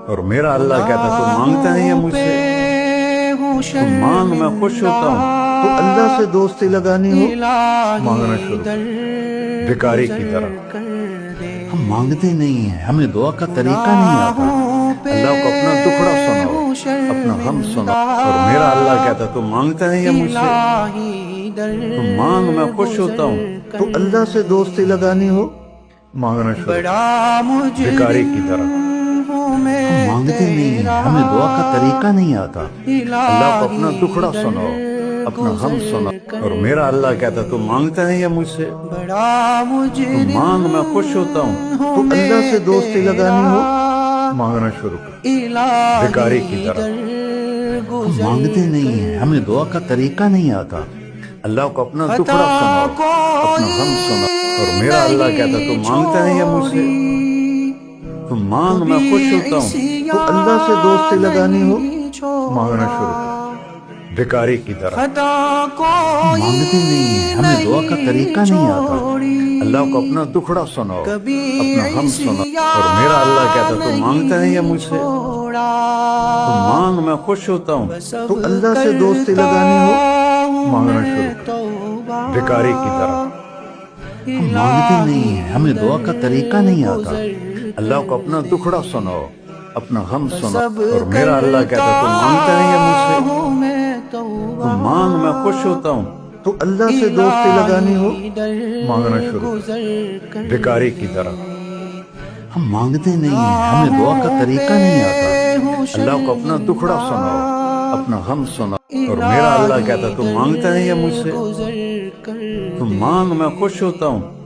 اور میرا اللہ کہتا تو مانگتا نہیں ہے مجھ سے، تو مانگ میں خوش ہوتا ہوں۔ تو اللہ سے دوستی لگانی ہو مانگنا شروع کر، بھکاری کی طرح۔ ہم مانگتے نہیں ہیں، ہمیں دعا کا طریقہ نہیں آتا۔ اللہ کو اپنا دکھڑا سناؤ، اپنا غم سناؤ۔ اور میرا اللہ کہتا تو مانگتا نہیں ہے مجھ سے، تو مانگ میں خوش ہوتا ہوں۔ تو اللہ سے دوستی لگانی ہو مانگنا شروع کر، بھکاری کی طرح۔ ہم مانگتے نہیں ہیں، ہمیں دعا کا طریقہ نہیں آتا۔ اللہ کو اپنا دکھڑا سناؤ، اپنا غم سناؤ۔ اور میرا اللہ کہتا تو مانگتا نہیں ہے مجھ سے، تو مانگ میں خوش ہوتا ہوں۔ تو اللہ سے دوستی لگانی ہو مانگنا شروع کر، بھکاری کی طرح۔ ہم مانگتے نہیں ہیں، ہمیں دعا کا طریقہ نہیں آتا۔ اللہ کو اپنا دکھڑا سناؤ، اپنا غم سناؤ۔ اور میرا اللہ کہتا تو مانگتا نہیں ہے مجھ سے، تو مانگ میں خوش ہوتا ہوں۔ تو اللہ سے دوستی لگانی ہو مانگنا شروع کر، بھکاری کی طرح۔ ہم مانگتے نہیں ہیں، ہمیں دعا کا طریقہ نہیں آتا۔ اللہ کو اپنا دکھڑا سناؤ، اپنا غم سناؤ۔ اور میرا اللہ کہتا تو مانگتا نہیں ہے مجھ سے، تو مانگ میں خوش ہوتا ہوں۔ تو اللہ سے دوستی لگانی ہو مانگنا شروع کر، بھکاری کی طرح۔ ہم مانگتے نہیں ہیں، ہمیں دعا کا طریقہ نہیں آتا۔ اللہ کو اپنا دکھڑا سناؤ، اپنا غم سناؤ۔ اور میرا اللہ کہتا تو مانگتا نہیں ہے مجھ سے، تو مانگ میں خوش ہوتا ہوں۔ تو اللہ سے دوستی لگانی ہو مانگنا شروع کر، بھکاری کی طرح۔ ہم مانگتے نہیں ہیں، ہمیں دعا کا طریقہ نہیں آتا۔ اللہ کو اپنا دکھڑا سناؤ، اپنا غم سناؤ۔ اور میرا اللہ کہتا تو مانگتا نہیں ہے مجھ سے، تو مانگ میں خوش ہوتا ہوں۔